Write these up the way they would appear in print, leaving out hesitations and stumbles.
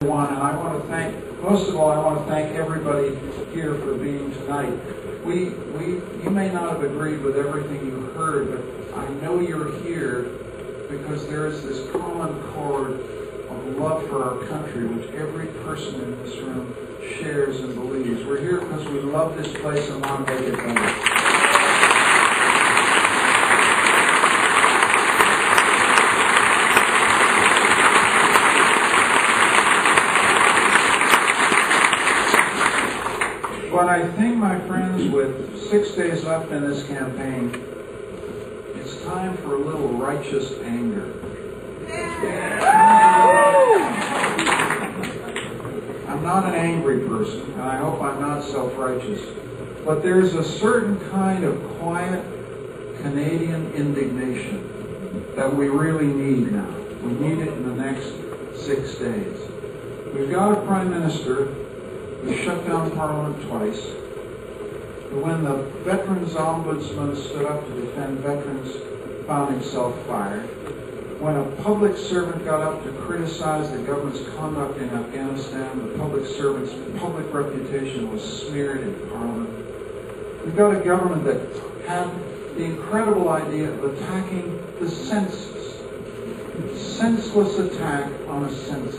And I want to thank, most of all, I want to thank everybody here for being tonight. You may not have agreed with everything you heard, but I know you're here because there is this common chord of love for our country, which every person in this room shares and believes. We're here because we love this place and want to make it better. But I think, my friends, with 6 days left in this campaign, it's time for a little righteous anger. I'm not an angry person, and I hope I'm not self-righteous, but there's a certain kind of quiet Canadian indignation that we really need now. We need it in the next 6 days. We've got a Prime Minister who shut down Parliament twice. When the Veterans Ombudsman stood up to defend veterans, found himself fired. When a public servant got up to criticize the government's conduct in Afghanistan, the public servant's public reputation was smeared in Parliament. We've got a government that had the incredible idea of attacking the census. Senseless attack on a census.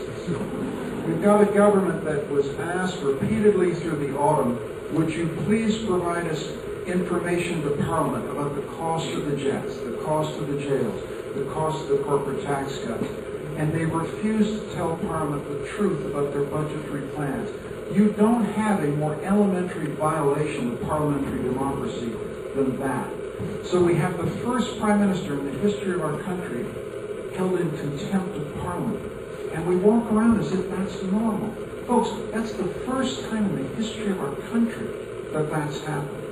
We've got a government that was asked repeatedly through the autumn, would you please provide us information to Parliament about the cost of the jets, the cost of the jails, the cost of the corporate tax cuts. And they refused to tell Parliament the truth about their budgetary plans. You don't have a more elementary violation of parliamentary democracy than that. So we have the first Prime Minister in the history of our country held in contempt of Parliament. And we walk around as if that's normal. Folks, that's the first time in the history of our country that that's happened.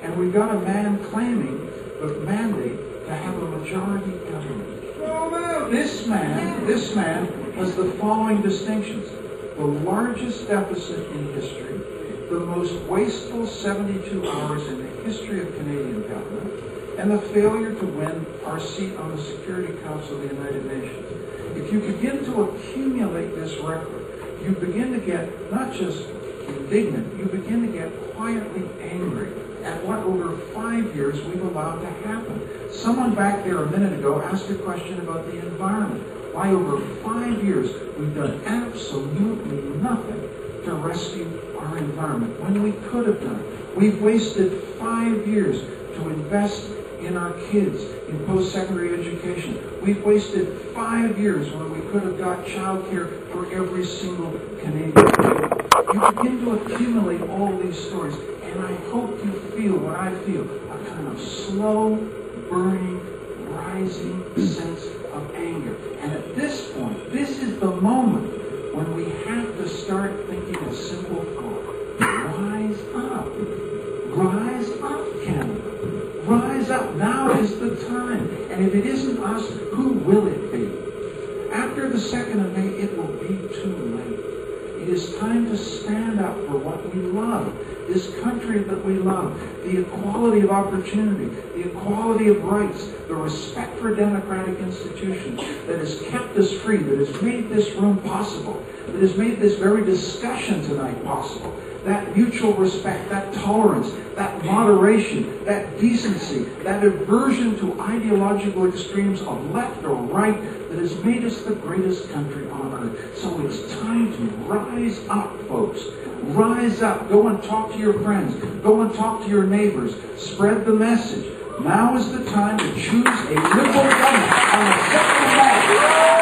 And we've got a man claiming the mandate to have a majority government. This man has the following distinctions. The largest deficit in history, the most wasteful 72 hours in the history of Canadian government, and the failure to win our seat on the Security Council of the United Nations. If you begin to accumulate this record, you begin to get not just indignant, you begin to get quietly angry at what over 5 years we've allowed to happen. Someone back there a minute ago asked a question about the environment. Why over 5 years we've done absolutely nothing to rescue our environment when we could have done it. We've wasted 5 years to invest in our kids, in post-secondary education. We've wasted 5 years when we could have got child care for every single Canadian. You begin to accumulate all these stories, and I hope you feel what I feel, a kind of slow, burning, rising sense of anger. And at this point, this is the moment when we have to start thinking a simple thought. Rise up. Rise up, Canada. Rise up. Now is the time. And if it isn't us, who will it be? After the 2nd of May, it will be too late. It is time to stand up for what we love. This country that we love. The equality of opportunity. The equality of rights. The respect for democratic institutions that has kept us free. That has made this room possible. That has made this very discussion tonight possible. That mutual respect, that tolerance, that moderation, that decency, that aversion to ideological extremes of left or right that has made us the greatest country on earth. So it's time to rise up, folks. Rise up. Go and talk to your friends. Go and talk to your neighbors. Spread the message. Now is the time to choose a liberal government on the 2nd of May.